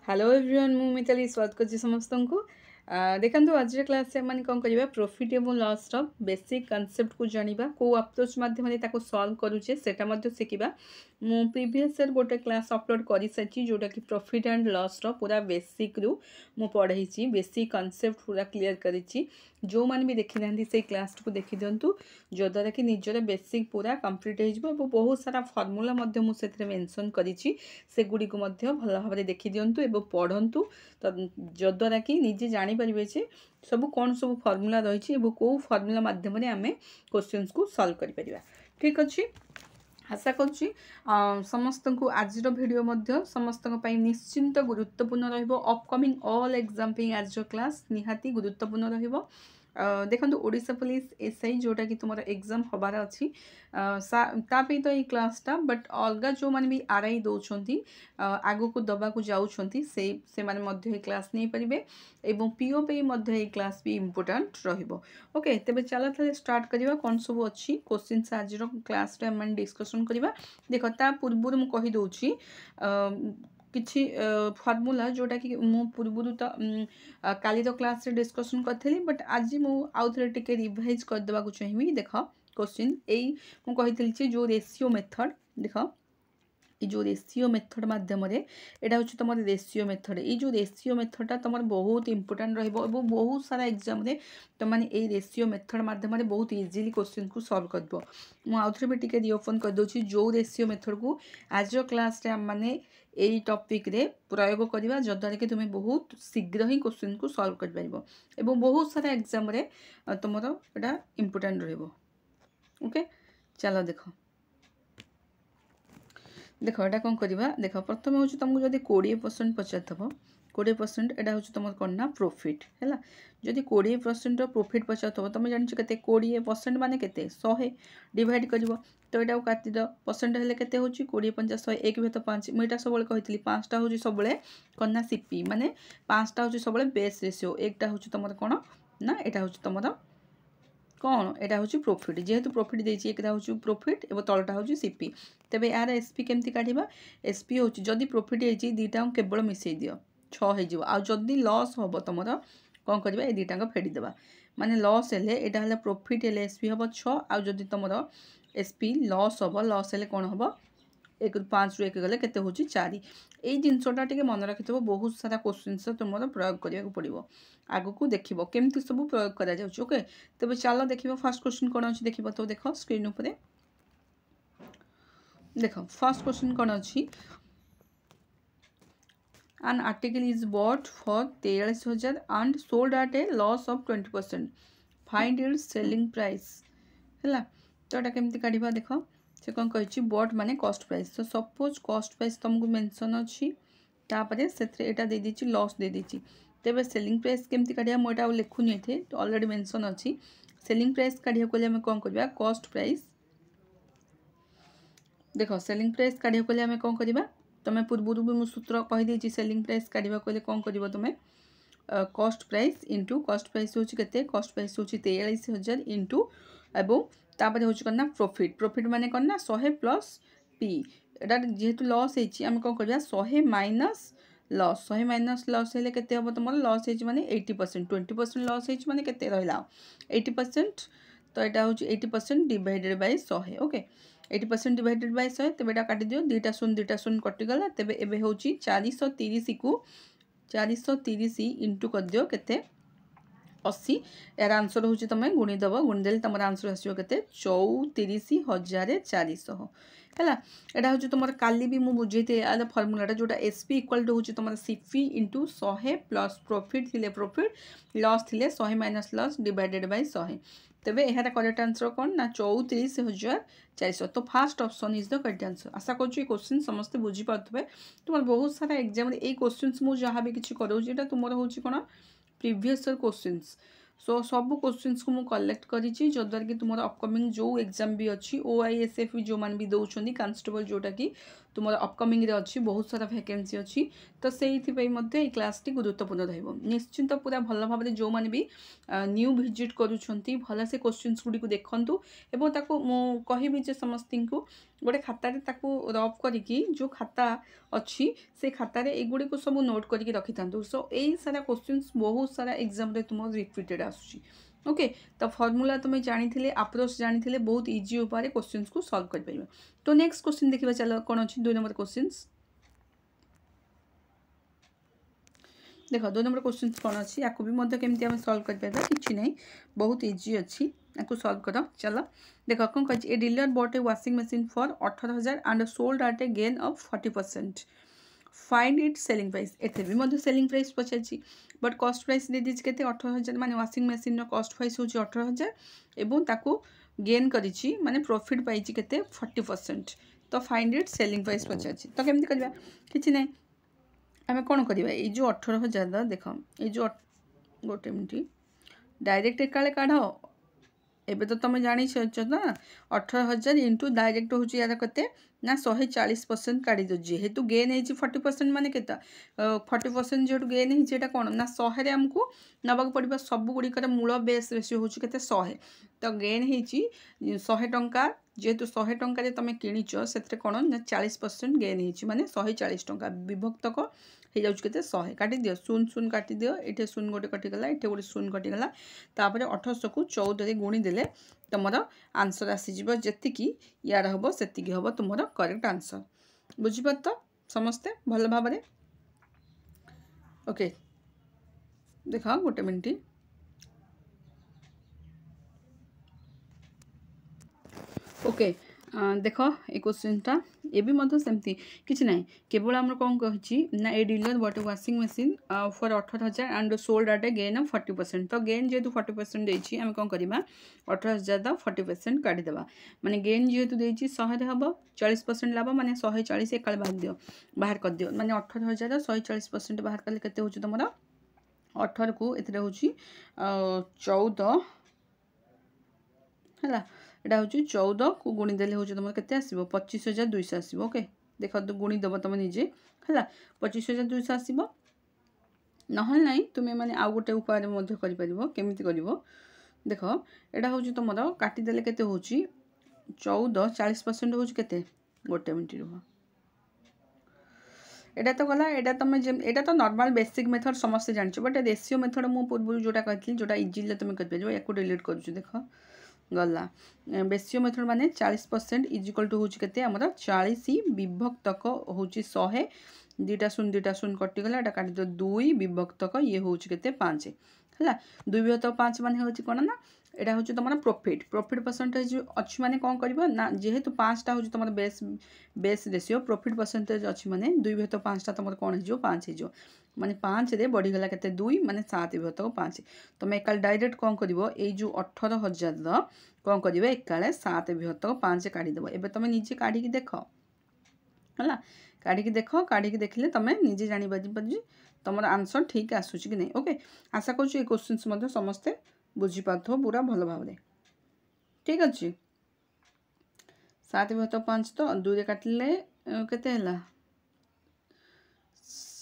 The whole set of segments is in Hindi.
हेलो एवरीवन मु मिताली स्वागत करछि समस्त को देखंतु आज क्लास से माने कोन करिबा प्रॉफिट एवं लॉस रो बेसिक कांसेप्ट को जानिबा को अप्रोच माध्यम रे ताको सॉल्व करूचे सेटा मध्ये सिकिबा मु प्रीवियस ईयर गोटे क्लास अपलोड करि सची जोटा कि प्रॉफिट एंड लॉस रो पूरा बेसिक रु मु पढाईची बेसिक कांसेप्ट पूरा क्लियर करिची जो मान भी देखि नांदी से क्लास को देखि दियंतु जो द्वारा कि निजर बेसिक पूरा कंप्लीट हे जबो बहुत सारा फार्मूला मध्ये मु सेथरे मेंशन करिची से गुडी को मध्ये भल भाबरे देखि दियंतु एबो पढंतु तो जो द्वारा कि निजे जानि परिबे जे सब कोन सब फार्मूला रहिछि एबो को फार्मूला माध्यम रे हमें क्वेश्चंस को सॉल्व करि परिबा। ठीक अछि, आशा करूँ समस्त को आज वीडियो मध्य समस्त निश्चिंत गुरुत्वपूर्ण रहिबो। अपकमिंग ऑल एग्जाम पे आज क्लास निहाती गुरुत्वपूर्ण रहिबो। देखो ओडिशा पुलिस एसआई जोटा कि तुम एग्जाम हबार अच्छी तापी तो ये क्लासटा बट अलग जो मैंने भी आरआई दौरान आगु को दबा को जाऊँगी से माने क्लास नहीं पारे एवं पीओ पे ये क्लास भी इम्पोर्टाट रहिबो। ओके तेबे चलो ताले स्टार्ट करिवा कौन सब अच्छी क्वेश्चन आज क्लास रे हम डिस्कशन करिवा। देखो ता पूर्व मु कहि दउची किछि फार्मूला जोटा कि मु पूर्व तो काली तो क्लास रे डिस्कशन करथली बट आज मु आउ थरे टिके रिवाइज कर देबा को चाहिबी। देखो क्वेश्चन एई मु कहितली जे जो रेशियो मेथड देखो जो रेशियो मेथड माध्यम एटा हूँ तुम रेशियो मेथड ये जो रेशियो मेथडटा तुम बहुत इंपोर्टाट रहिबो एवं बहुत सारा एग्जाम रे तुम माने ए रेशियो मेथड माध्यम बहुत इजीली क्वेश्चन को सॉल्व करबो। मु आउथरे भी टिके रिओपन कर दोछि जो रेशियो मेथड को आज क्लास रे हम माने एई टॉपिक रे प्रयोग करबा जद्वारा कि तुम बहुत शीघ्र ही क्वेश्चन को सॉल्व कर पारिबो एवं बहुत सारा एग्जाम रे तुमरो एटा इंपोर्टाट रहिबो। ओके चलो देखो देख एटा कौन करवा देख प्रथम हूँ तुमको जब 20% पचार 20% एटा हूँ तुम कौन ना प्रॉफिट है जदि 20% प्रॉफिट पचार तुम जान के 20% मान के 100 डिवाइड कर तो यहाँ काटिद परसेंट हेल्ले के 20 50 100 1 भी तो 5 मुझे सब कही 5टा हूँ सब कौन सीपी माने 5टा हूँ सब बेस रेशियो एकटा हूँ तुम कौन ना यहाँ हूँ तुम कौन यहाँ हूँ प्रॉफिट जेहेतु प्रॉफिट देती एक हूँ प्रॉफिट और तलटा हूँ सीपी तेबे यार एसपी केमती काढ़ा एसपी हूँ जदि प्रॉफिट होती दीटा केवल मिसई दि 6 हो आदि लॉस हम तुम कौन करवा ये दीटा फेरीदेवा माने लॉस हेले यहाँ है प्रॉफिट हेले एसपी हम 6 आदि तुम एसपी लॉस हम लॉस हेले कौन हम 1 ରୁ 5 ରୁ 1 गले केते होची 4 एई जिनसोटा टिके मन रखिथबो बहुत सारा क्वेश्चंस तुमरो प्रयोग करिया को पड़िबो आगु को देखिबो केमती सब प्रयोग करा जाउछ। ओके तबे चलो देखिबो फर्स्ट क्वेश्चन कोन अछि देखिबो तो देखो स्क्रीन ऊपर देखो फर्स्ट क्वेश्चन कोन अछि an article is bought for 43,000 and sold at a loss of 20%, find its selling price हैला तो एटा केमती काढिबा देखो से कौन कही बट माने कॉस्ट प्राइस तो सपोज कॉस्ट प्राइस तुमको मेंशन अच्छी तापरे सेथरे एटा दे दीची लॉस दे दीची तेबे सेलिंग प्राइस केमती काढिया मोटा लिखुनी एथे तो ऑलरेडी मेंशन अच्छी सेलिंग प्राइस काढिया कोले हम कौन करबा कॉस्ट प्राइस देखो सेलिंग प्राइस काढिया कोले हम कौन करबा तमे पूर्व भी मु सूत्र कहि देची सेलिंग प्राइस काढिबा कोले कौन करबो तुमे cost price into cost price होची केते कॉस्ट प्राइस होची 43,000 इंटू एबो तापर हूँ कौन ना प्रॉफिट प्रॉफिट माने कौन ना 100 प्लस पी एटा जेहेतु लॉस होती आम कौन करवा 100 माइनस लॉस 100 माइनस लॉस हेले केते हम तुम लॉस होती माने 80% 20% लॉस होती माने केते रहिला 80% तो यहाँ हूँ 80% divided by 100। Okay 80% divided by 100 तेबे एटा काटी दियो 2टा शून्य कटिगला तेबे एबे हूँ 430 को 430 इंटू कर दियो केते 80 यार आंसर हूँ तुम गुणीदेव गुणीदेले तुम आंसर आसो के 34,400 है यहाँ हूँ तुम काली भी मुझे बुझे फर्मूलाटा जोटा एसपी इक्वाल टू हूँ तुम सीपी इंटू 100 प्लस प्रॉफिट थिले प्रॉफिट लॉस थिले 100 माइनस लॉस डिवाइडेड बाय 100 तेबे यार करेक्ट आंसर कौन ना 34,400 तो first option is the correct answer. आशा करूँ क्वेश्चन समस्ते बुझीपे तुम बहुत सारा एग्जाम ये क्वेश्चन मुझे जहाँ भी किसी करोटा तुम हूँ कौन प्रीवियस ईयर क्वेश्चंस सो सब क्वेश्चंस को मु कलेक्ट करिछि जद्वारा कि तुम अपकमिंग जो एग्जाम भी अच्छी ओआईएसएफ जो मान भी दौरान कांस्टेबल जोटा कि तुम अपकमिंग रे अच्छी बहुत सारा वैकेंसी अच्छी तो से क्लास टी गुरुत्वपूर्ण रहिबो निश्चिंत पूरा भल भाव जो मान भी न्यू विजिट करूछंती भल से क्वेश्चंस गुडी को देखंतु एवं ताको मु कहिबि जे समस्ती को गोटे खातार रफ करिकी जो खाता अच्छी से खातार एगुड़ी को सब नोट करके रखी था। सो यही सारा क्वेश्चंस बहुत सारा एग्जाम रे तुम रिपीटेड आसूची। ओके तो फॉर्मूला तुम्हें जानी अप्रोच जानी बहुत इजी उपाय क्वेश्चंस को सॉल्व कर पाइबा। तो नेक्स्ट क्वेश्चन देखिबा चलो कौन अच्छी 2 नंबर क्वेश्चंस देख 2 नंबर क्वेश्चन कौन अच्छी या भी केमती आम सल्व कर कि नहीं बहुत इजी अच्छी या सल्व कर चलो देख कौन कही a dealer bought a washing machine for 18,000 and sold at a gain of 40%। Find it selling price एथे भी सेलिंग प्राइस पचार बट कॉस्ट प्राइस दे दीजिए के 18,000 माने वाशिंग मशीन कॉस्ट प्राइस हूँ 18,000 एवं ताकू गेन करी माने प्रॉफिट पाई के 40%। तो फाइंड इट सेलिंग प्राइस पचार तो केमती करवा कि ना आम कौन करवा ये जो 18,000 देख ये जो गोटे मिनट डायरेक्ट एकाले काढ़ एबे तो तुम जानी ना 18,000 इंटू डायरेक्ट हूँ यार के ना 140% काढ़ी दो जेहेतु गेन हो 40% माने के 40% जेहतु गेन होटा कौन ना 100 आमको नवाक पड़ा सब गुड़िकर मूल बेस रेसियो हूँ के 100 तो गेन हो 100 टंका जेहेतु 100 टंका तुम किच से कौन ना 40% गेन हो माने 140 टंका विभक्तक हो जाए 100 काटी दियो शून शून काटी दियो ये शून गोटे कटिगला ये गोटे शून कटिगला तापर 1800 को 14 गुणी देले तुम आंसर आसीज जी यार हम से हम तुम करेक्ट आंसर बुझीपार तो समस्ते भल भाव ओके देख गोटे मिनट ओके देख ये क्वेश्चनटा ये भी सेमती किसी ना केवल आम कौन कही ना a dealer but washing machine for 18,000 and sold at a gain of 40%। तो गेन जेहेतु 40% देती आम कौन करवा 18,000 40% काटिदेवा माने गेन जेहेतु देती 100 हम 40% लाभ माने 140 एकाल बाहर कर दियो माने 18,000 140% बाहर कले केते होची तुम 18 को ए हूँ 14 है यहाँ हूँ 14 को गुणीदे हूँ तुम के 25,200 आसो। ओके देख गुणीदेव तुम निजे है 25,200 आसो ना तुम्हें मैंने आउ गोटे उपाय केमी कर देख यहाँ हूँ तुम काटिदेले के हूँ 14 40% हूँ के गोटे मिनट रुह एटा तो गला एटा तुम एटा तो नॉर्मल बेसिक मेथड समस्त जानछ बट रेशियो मेथड मु पूर्व जोटा कहती जोटा इजिली तुम कर या डिलीट कर देख गला रेशियो मेथड माने 40% इजिकल टू हूँ के आम 40 विभक्तक हूँ 100 2टा शून कटिगला एटा काट 2 विभक्तक ये हूँ के 5 है 2 विभक्त 5 मान हूँ कौन ना एटा हूँ तुम प्रॉफिट परसेंटेज अच्छी माने कौन कर ना जेहेतु 5टा हूँ तुम बेस रेशियो प्रॉफिट परसेंटेज अच्छी माने 2 विभक्त 5टा तुम कौन हो 5 हो माने 5 रे बढ़ीगला के 2 माने 7 विभक्त 5 तुम एकाल डायरेक्ट कौन कर जो 18,000 कौन कर एकाले 7 विभक्त 5 काढ़ीदेव एवं तुम निजे काढ़ी देख है काढ़ी देख काढ़ी देखिले तुम निजे जापर तुम आंसर ठीक आसूची कि नहीं। ओके आशा करूँ क्वेश्चन समस्ते बुझीपार पूरा भल भाव ठीक अच्छे 7 विभक्त 5 तो 2 रे काटिले केते हला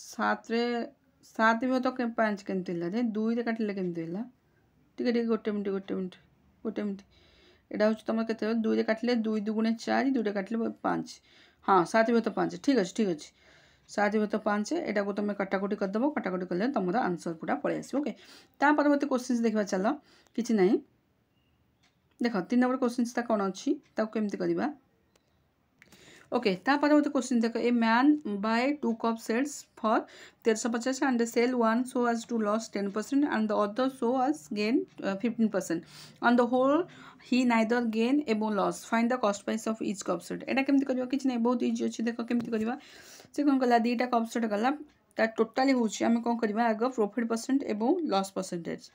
7 विभक्त 5 केमती रे 2 रे काटिले केमती हला टिके गोटे मिनट एटा हूँ तुम के 2 रे काटिले 2 दुगुणे 4 2 रे काटिले 5 हाँ 7 विभक्त 5 ठीक अच्छे 7 विभक्त 5 एटा को तुम कटाकटी करदेव कटाकटी कले तुम आंसर पूरा पलि आस। ओके ता परवर्ती क्वेश्चन देखा चलो कि ना देख 3 नंबर क्वेश्चन कौन अच्छी केमती करवा ओके ता परवर्ती क्वेश्चन देख a man buy 2 cup sets for 1350 and sell one so as to loss 10% and the other so as gain 15% on the whole he neither gain एवं loss find the cost price of each cup set एटा केमती करवा कि नहीं बहुत इजी अच्छे देख केमती करवा से कौन कला 2टा कप सेट गला टोटाली हूँ आम कौन करवा आग प्रॉफिट परसेंट एवं लॉस परसेंटेज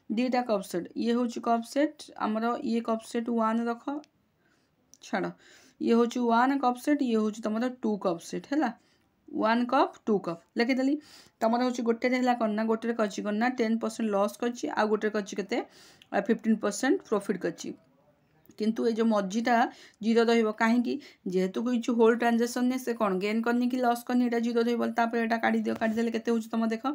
2टा कप सेट ये हूँ कप सेट आमर ये कप सेट 1 रख छाड़ ये हूँ 1 कप सेट ये हूँ तुम 2 कप सेट है 1 कप 2 कप लिखिदेली तुम हूँ गोटे कौन ना गोटे करना 10% लॉस कर गोटे कर 15% प्रॉफिट कर किंतु ये जो मझीटा जीरो रही जेहेतु किसी होल ट्रांजेक्शन से कौन गेन करनी कि लॉस करनी ये जीरो रहा काढ़ी दियो काढ़ीदे के तुम देख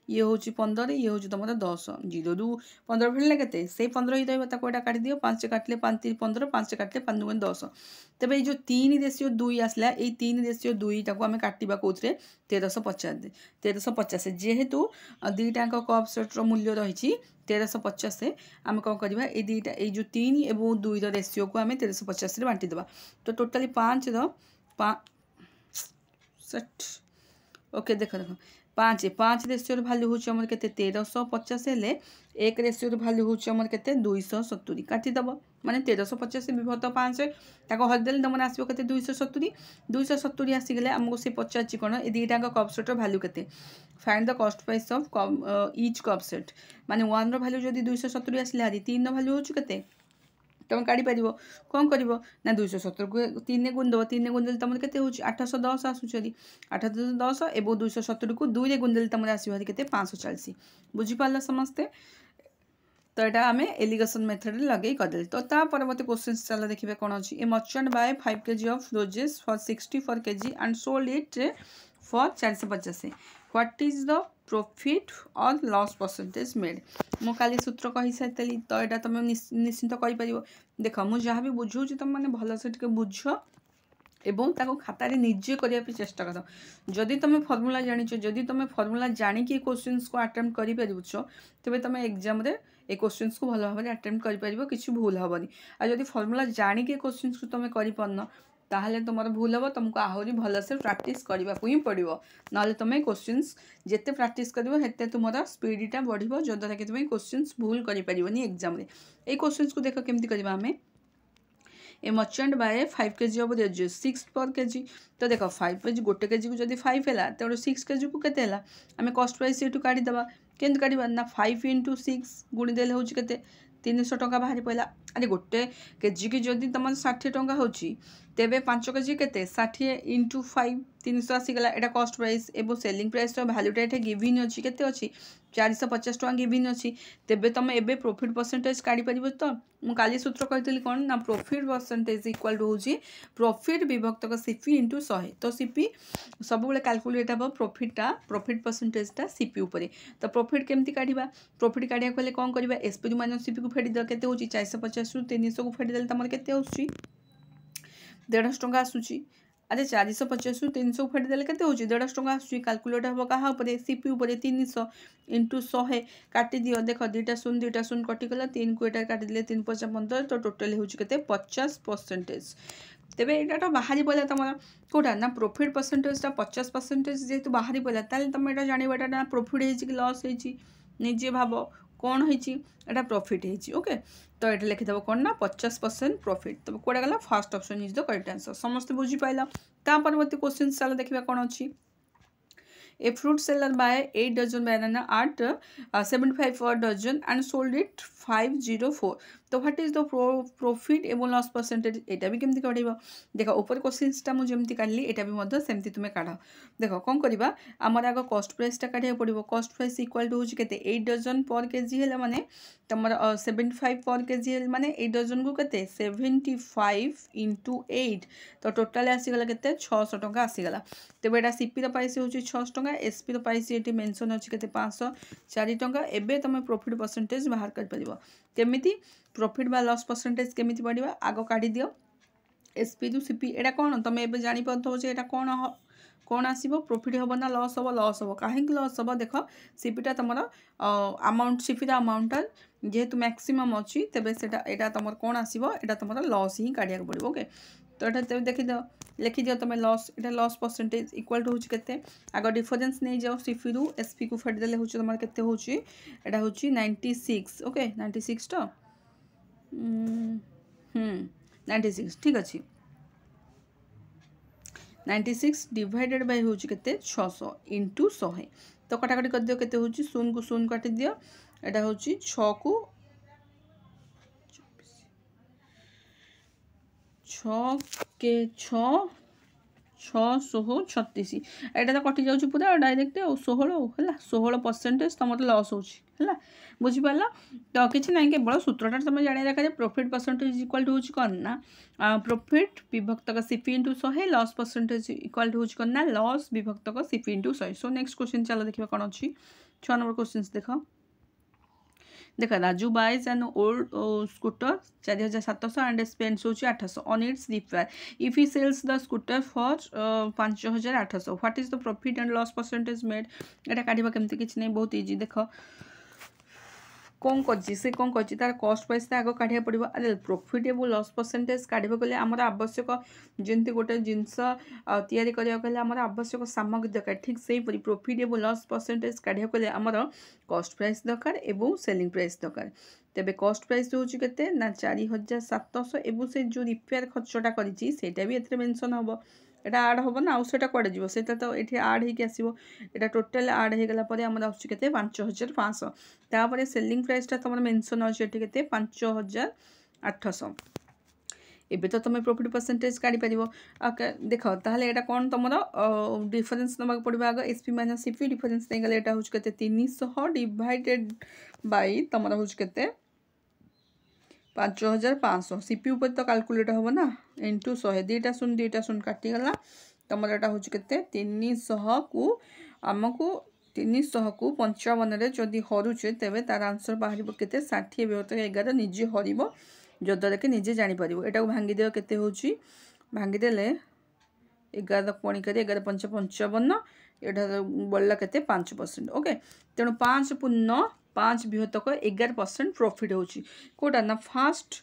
ये हूँ 15 ये हूँ तुम 10 जीरो रु 15 फेरले के से 15 ही रहा काढ़ी दियो 5 काटिले 5 3 15 5 काटिले 5 2 10 तेज ये जो 3/2 आसला ये 3/2 टाक आम काटा कौन 1350 जेहेतु दीटाक कप सेट्र मूल्य रही 1350 आम कौन करवा ये दीटा जो 3 और 2 रेसीओ को आम 1350 बांटीदेवा तो टोटाली 5 ओके देख देख 5 रेसीओर भाल्यू हूँ आम के 1350 हेल्ले 1 रेसीओर भाल्यू हूँ आम के 270 काटिदेव माने 1350 विभक्त 5 हरदेले तुम आसो के 270 आसीगले आमको से पचार कौन ये दीटा कप सेट्र भाल्यू के find the cost price of each cup set माने 1 रो भाल्यू जदि 270 आसले हारी 3 रो भाल्यू हूँ के तुम काढ़ी पार कौन कर ना 270 को 3 गुणदेव 3 गुणदेले तुम के 810 आसूरी 810 और 270 को 2 गुणदेले तुम आसो के 540 बुझीपार समस्ते तो यहाँ आम एलिगेशन मेथड लगे करदे तो परवर्ती क्वेश्चन चल देखिए कौन अच्छी a merchant buy 5 kg of roses for 64 kg and sold it for 450 what is the profit or loss percentage made मु काली सूत्र कही सारी तो यहाँ तुम निश्चिंत कहीपर देख मुझे जहाँ भी बुझाऊँ तुम मैंने भलसे टे बुझ एवं ताको खातार निजे करने चेष्टा कर जदि तुम फर्मूला जानिच जदि तुम फर्मूला जानिकी क्वेश्चंस को अटेम्प्ट कर तेज तुम एग्जाम ए क्वेश्चंस को भल भाव में अटेम्प्ट कर किसी भूल हेनी आदि फर्मूला जानिकी क्वेश्चंस को तुम कर ताहले तुम भूल हम तुमको आहरी भलसे प्राक्टिस करने को ही पड़ो ना तुम क्वेश्चंस जिते प्राक्टिस करते तुम स्पीडटा बढ़ो जद्वारा कि तुम क्वेश्चंस भूल कर एग्जाम ये क्वेश्चंस को देख केमती करवा आम a merchant buy 5 kg of roses 6 पर kg तो देख 5 kg गोटे केजी को जब 5 है तो 6 kg को केते आम कॉस्ट प्राइस ये काढ़ीदे केमती काढ़ा ना 5 × 6 गुणीदेले हूँ के 300 टका बाहरी पड़ा अरे गोटे केजी की जदि तुम 60 टका हो तेबे 5 kg के 60 × 5 300 आसीगला यहाँ कॉस्ट प्राइस एवं सेलिंग प्राइस भैल्यूटा ये गिवन अच्छी के 450 टका गिवन अच्छी तेबे तुम एबे प्रॉफिट परसेंटेज काढ़ी पार तो मु काली सूत्र कही कौन ना प्रॉफिट परसेंटेज इक्वल टू हूँ प्रॉफिट विभक्त सीपी × 100 तो सीपी सब कैलकुलेट हम प्रॉफिट परसेंटेजटा सीपी उपर तो प्रॉफिट केमती काढ़ा प्रॉफिट काढ़ा को कौन करवा एसपी माइनस सीपी को फेड़ी के 450 रु 300 को फेड़ी तुम के 150 टका आसूची अरे 450 रु 300 को फेड़ी के 150 टका आसूची कैलकुलेट हम क्या सीपी उपर 300 × 100 काटी दियो देख 2टा शून्य कटिगला 3 को यहाँ काटिदे 3 × 5 15 तो टोटाल हूँ के 50% तेज यहाँ बाहरी पड़ा तुम कौटा ना प्रॉफिट परसेंटेजटा 50% जेहेतु बाहरी पड़ा तुम यहाँ जानवाटा ना प्रॉफिट है कि लॉस है निजे भाव कौन है प्रॉफिट है ओके तो ये लिखिदेव कौन ना 50% प्रॉफिट तो कौटा गला first option is the correct answer समस्त बुझीपाल परवर्ती क्वेश्चन चल देखा कौन अच्छी a fruit seller buy 8 dozen banana at 75 per dozen and sold it 504 तो व्हाट इज द प्रॉफिट एवं लॉस परसेंटेज यहाँ भी केमती काढ़ देख ऊपर क्वेश्चनटा मुझे काढ़ी यहाँ भी सेमती तुम्हें काढ़ देख कौन करवा आमर आग कॉस्ट प्राइसटा काढ़ा पड़ो कॉस्ट प्राइस इक्वल टू हूँ के 8 डजन पर केजी है माने तुम 75 पर केजी है माने 8 डजन को के 75 × 8 तो टोटाल आसीगला के 600 टका आसीगला तेज यहाँ सीपी प्राइस हूँ 600 टका एसपी प्राइस ये मेंशन अच्छी के 504 टका एबे तुम प्रॉफिट परसेंटेज बाहर कर पार केमिति प्रॉफिट बा लॉस परसेंटेज केमिति पड़ा आग काढ़ी दियो एसपी टू सीपी यहाँ कौन तुम एबे जानी पाथो जे एटा कौन आसो प्रॉफिट हम ना लॉस हम कहीं लॉस हम देख सीपीटा तुम अमाउंट सीपीर अमाउंटा जेहेतु मैक्सिमम अच्छी तेज से यहाँ तुम कौन आसो यहाँ तुम लॉस ही काढ़ा पड़ो ओके तो ये देखीद लिखिद तुम लॉस यहाँ लॉस परसेंटेज इक्वल टू हूँ के आग डिफरेन्स नहीं जाओ सीपी रु एसपी को फेडिदेले हूँ तुम के हूँ यहाँ हूँ 96 ओके 96 तो 96 ठीक अच्छे 96 डिवाइडेड बाय हूँ के 600 × 100 तो कटाकटी कर दियो के हूँ 0 को 0 काटी दियो यहाँ हूँ 6 को 6 के 6 636 यहाँ तो कटि जाऊँ पूरा डायरेक्ट 16 है 16% तुम लॉस हो है बुझिपार तो किसी ना केवल सूत्रटा तुम जाना दरकार प्रॉफिट परसेंटेज इक्वल टू हूँ कौन ना प्रॉफिट विभक्तक CP into 100 loss percentage equal to हूँ कौन ना लॉस विभक्तक CP into 100 so next question चलो देखा कौन अच्छी 6 नंबर क्वेश्चन देख Raju buys an old scooter 4700 and spends होची 800 on its repair if he sells the scooter for 5800 what is the profit and loss percentage made एटा काढिबा केमती किछ नै बहुत इजी देख कौन कर कौन कर तार कस्ट प्राइस आग काढ़ा पड़ो अरे प्रॉफिटेबल लॉस परसेंटेज काढ़ा गले आमर आवश्यक जमी गोटे जिनस आमर आवश्यक सामग्री दरकार ठीक से प्रॉफिटेबल लॉस परसेंटेज काढ़ा गले आमर कस्ट प्राइस दरकार एवं सेलिंग प्राइस दरकार तेबे कस्ट प्राइस हूँ के ना 4700 एवं से जो रिपेयर खर्चटा करा भी ए मेनसन हम एटा आड हम ना आउटा कड़े जीव से तो ये आड हो आसो टोटाल आड हो गला आम आसुचे 5500 तापर सेलिंग प्राइसटा तुम मेनसन अच्छे के 5800 एबे तो तुम प्रॉफिट परसेंटेज काढ़ी पार देख ताहले एटा कौन तुम डिफरेन्स नवाक पड़ो आग एसपी माइनस सीपी डिफरेन्स नहीं गले एटा हूँ के 300 डिवाइडेड बाई तुम हूँ के 5500 सीपी ऊपर तो कैलकुलेट हम ना इंटू 100 2टा शून्य काटिगला तुम यहाँ हूँ के 300 को आमको 300 को 55 जदि हरूले तेरे तार आंसर बाहर के 60 बृहत्तर 11 निजे हर जद्वारा कि निजे जापर यहाँ भांगीदे के भांगीदे 11 पणिकारी 11 5 55 यहाँ बढ़ला के 5% ओके तेणु 5 पूर्ण 5 बृहत्तक 11% प्रॉफिट होची कोटा ना first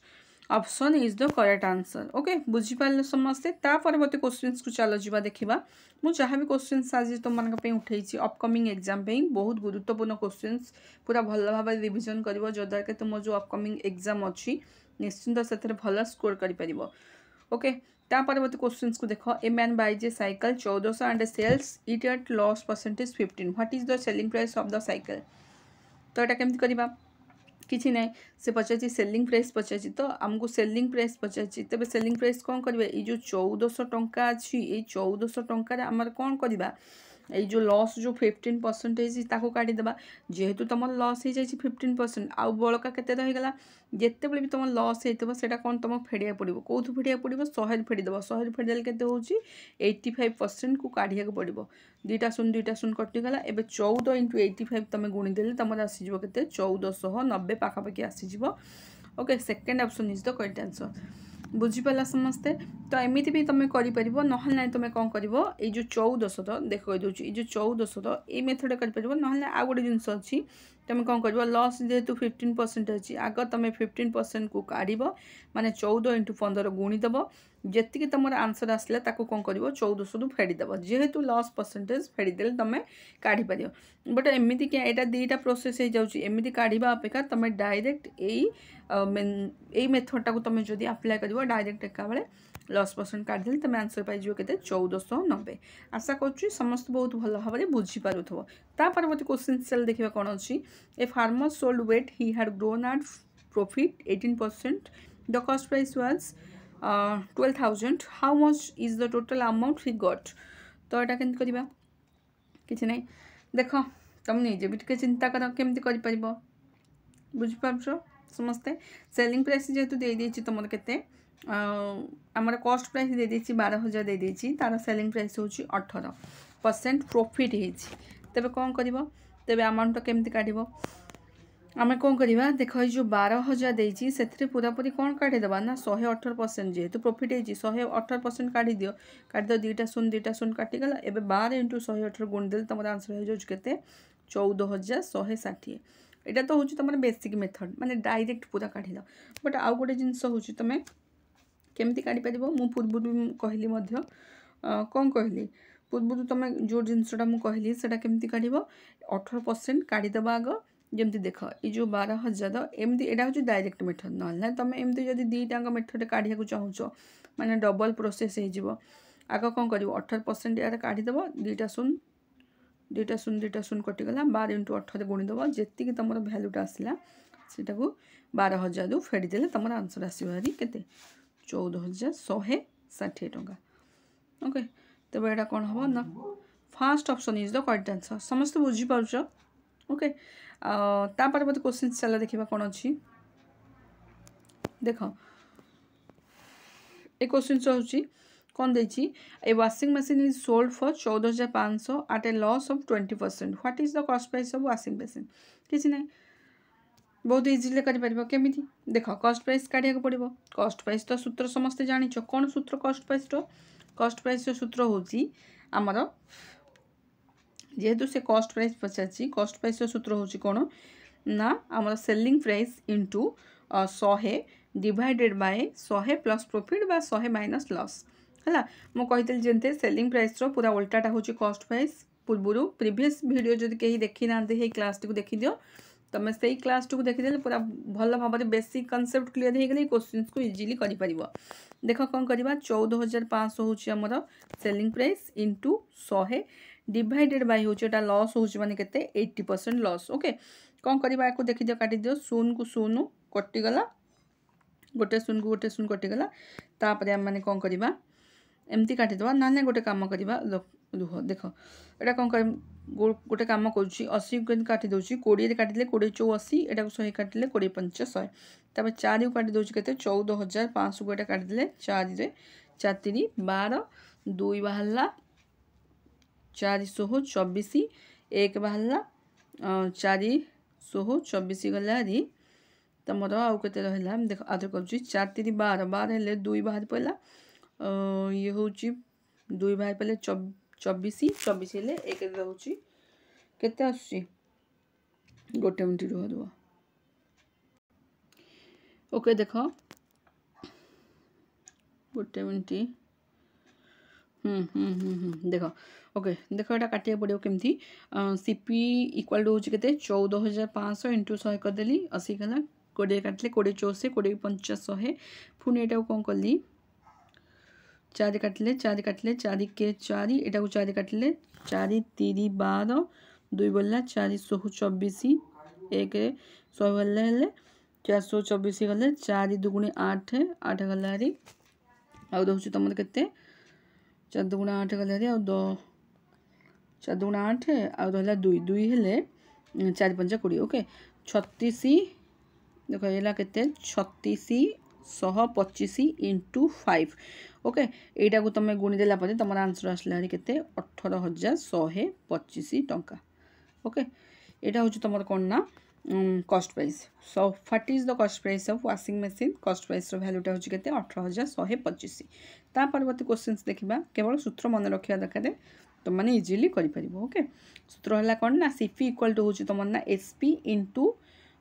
option is the correct answer okay बुझीपारे समस्ते परवर्ती क्वेश्चन को चलो जा देखा मुझे जहाँ भी क्वेश्चन आज तुम उठे अपकमिंग एग्जाम पे बहुत गुरुत्वपूर्ण क्वेश्चन पूरा भल भाव रिविजन कर जद्वारा कि तुम जो अपकमिंग एग्जाम अच्छी निश्चिंत से भल स्कोर कर ओके परवर्ती क्वेश्चन को देख a man buys a cycle 1400 and sells it at loss percentage 15 what is the selling price of the cycle तो यहाँ केमती करवा किसी ना से पचार सेलिंग प्राइस पचार तो आमको सेलिंग प्राइस पचार तेज सेलिंग प्राइस कौन करवा ये जो 1400 टंका अच्छी ये 1400 टंकार आमर कौन करवा ये जो लॉस जो 15% काढ़ीदेवा जेहेतु तुम लॉस हो जाए 15% आउ बड़का के रहीगला जिते भी तुम लॉस होता कौन तुम फेड़िया पड़ो कौन फेड़िया पड़ो 100 फेड़ीदेव 100 फेड़देले के 85% को काढ़िया पड़ो 2टा शून्य कटिगला एवं 14 इंटू 85 तुम गुणीदेले तुम आसीज के 1490 पाखापाखि आसीज okay second option is the correct answer बुझीपारा समस्ते तो एमती भी तुम कर ना तुम कौन कर ये जो 1400 देख कहीदे ये जो 1400 ये मेथड कर ना आउ गोटे जिनस अच्छी तुम कौन कर लॉस जेहेतु 15% अच्छी आग तुम 15% को काढ़ माने 14 इंटू 15 गुणीदेव जी तुम आंसर आसला कौन कर 1400 फेड़ीदेव जेहेतु लॉस परसेंटेज फेड़ीदे तुम काढ़ी पार बट एमती क्या यहाँ 2टा प्रोसेस हो जाती काढ़ा अपेक्षा तुम डायरेक्ट यही मेथडटा को तुम जो अप्लाई कर डायरेक्ट एका बेले लॉस परसेंट काढ़ी तुम आंसर पाइज के 1490 आशा कर समस्त बहुत भल भाव में बुझीपार परवर्ती क्वेश्चन चल देखा कौन अच्छी a farmer sold wheat he had grown at profit 18% the cost price was 12,000 how much is the total amount he got तो यहाँ केमती करवा किसी ना देख तुम निजे भी चिंता कर केमती कर बुझीपार समस्ते सेलिंग प्राइस जेहेतु दे तुम के आमर कॉस्ट प्राइस दे 12,000 दे तार सेलिंग प्राइस हूँ 18% प्रॉफिट तेबे कौन कर तेबे अमाउंट केमती काढ़ आम कौन करवा देख ये जो 12,000 देती से पूरापूरी कौन काढ़ीदेवा ना 118% जेहेतु प्रॉफिट है 118% काढ़ी दियो 2टा शून्य काटिगला एवं 12 इंटू 118 गुणीदे तुम आंसर हो जाए 14,160 यहाँ तो हूँ तुम बेसिक मेथड माने डायरेक्ट पूरा काढ़ बट आउ गोटे जिनस हूँ तुम केमती काढ़ी पार मु पूर्व कहली कौन कहली पूर्व तुम जो जिनसटा मुझे कहली से केमती काढ़ 18% काढ़ीदेव आग जमती देख ये जो 12,000 एमती यहाँ हूँ डायरेक्ट मेथड ना तुम एमती जब 2टा मेथड काढ़ा चाहो माने डबल प्रोसेस हो आग कौन कर 18% यार काढ़ीदेव 2टा शून्य कटिगला 12 इंटू 18 गुणीदेव जी तुम भैल्यूटा आसला से 12,000 रु फेड़ीदे तुम आंसर आसबारी के 14,160 टंका ओके तेज यहाँ कौन हम ना first option is the correct answer समस्त बुझीपार ओके ता परवर्ती क्वेश्चन चल देखा कौन अच्छी देख ए क्वेश्चन हूँ कौन देती a washing machine is sold for 14,500 at a loss of 20%। What is the cost price of washing machine किसी ना बहुत इजिली करमी देख कॉस्ट प्राइस काढ़ा पड़ो कॉस्ट प्राइस तो सूत्र समस्ते जानिच कौन सूत्र कॉस्ट प्राइस सूत्र हूँ आमर जेहेतु से कॉस्ट प्राइस पचार कॉस्ट प्राइस सूत्र हूँ कौन ना आमर selling price into 100 divided by 100 plus profit बा 100 माइनस लॉस है मुझे जमते सेलिंग प्राइस रो पूरा उल्टाटा हूँ कॉस्ट प्राइस पूर्व प्रीवियस वीडियो जब कहीं देखी ना क्लास टी देखी दियो तुम से क्लास टी देखीदे पूरा भल भाव में बेसिक कनसेप्ट क्लीयर हो गले क्वेश्चन को इजिली कर देख कौन करवा 14,500 हूँ आमर selling price into 100 divided by हूँ लॉस हूँ माने केते 80% लॉस। ओके कौन करवा या देखी दियो काटी दियो शून को शून कटिगला गोटे शून को गोटे शून कटिगला तापर आम मैंने कौन करवा एमती काटिदेवा ना गोटे कम करवा रुह देख एटा कौन कर गोटे कम करुच्ची 80 को काटी दूसरी 20 काटिले 20 चौ 80 एटा 100 काटिले 20 5 100 तापर 4 को काटी दूसरी के 14,500 को एटा काटिले 4 रे 4 3 12 2 बाहरला 424 1 बाहरला 424 गला तुमर आउ के रहा देख आदर कर 4 3 12 12 हेल्ले 2 बाहर पड़ा ये हूँ 2 बाहर पड़े 24 24 हेल्ले 1 रोचे केते आसुची गोटे मिनट रुह रुह ओके देख गोटे मिनट देख ओके देख यहाँ काटिया पड़ो केमती सीपी इक्वाल टू हूँ के 14,500 इंटू 100 करदेली 80 गला 20 काटिले 20 चौसे 20 5 100 पुणी यहाँ कौन कली 4 काटिले 4 काटिले 4 के 4 यहाँ को 4 काटिले 4 3 12 2 बोला 424 1 100 गले 424 गले 4 दुगुणी 8 8 गला आउे तुम के 4 दुगुण 8 गला आ 4 दुगुण 8 आउला 2 2 हेल्ले 4 5 20 ओके 36 देख ये के 3625 इंटू 5 ओके यटा को तुम गुणीदेला तुम आंसर आसला के 18,125 टंका। ओके यहाँ हूँ तुम कौन ना cost price so what is the cost price of washing machine cost price वैल्यूटा हूँ के 18,125। ता परवर्ती क्वेश्चन देखा केवल सूत्र मन रखा दरकार तुम मैंने इजिली कर। ओके सूत्र है कौन ना सीपी इक्वाल टू हूँ तुम ना SP into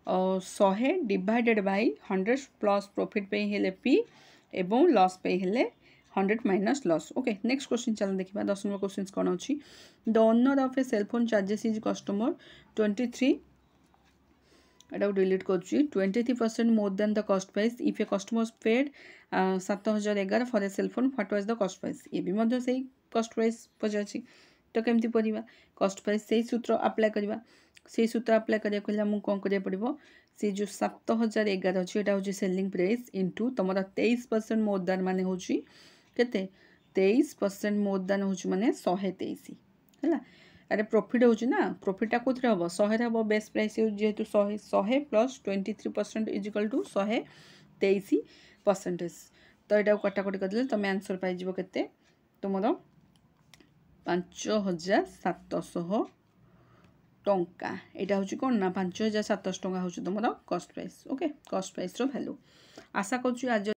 100 divided by 100 plus profit पे हेले पी एवं लॉस पे हेले 100 minus loss. Okay next question चल देखा 10 नंबर क्वेश्चन कौन अच्छी the owner of A cellphone charges is customer 23 Etah delete कर 23% more than the cost price if a customer paid 7,011 for a cellphone what was the cost price ये भी से कॉस्ट प्राइस पचार तो केमती पड़ा कॉस्ट प्राइस से सूत्र अप्लाई करवा से सूत्र अप्लाई करा मुझे कौन करा पड़ो से जो 7,011 अच्छी यहाँ हूँ सेलिंग प्राइस इंटू तुम 23% मोर दान मान हूँ के 23% मोर दान हूँ माने 123 है अरे प्रॉफिट हूँ ना प्रॉफिटा कौन हम 100 हम बेस्ट प्राइस जेहेतु 100 प्लस 23% इज इक्वल टू 123% तो यहाँ कटाकटी करदे तुम आंसर पाइज के तुम 5,700 टंका यहाँ हूँ कौन ना 5,700 टंका हूँ तुम cost price. Okay cost price रो वैल्यू आशा करूँ आज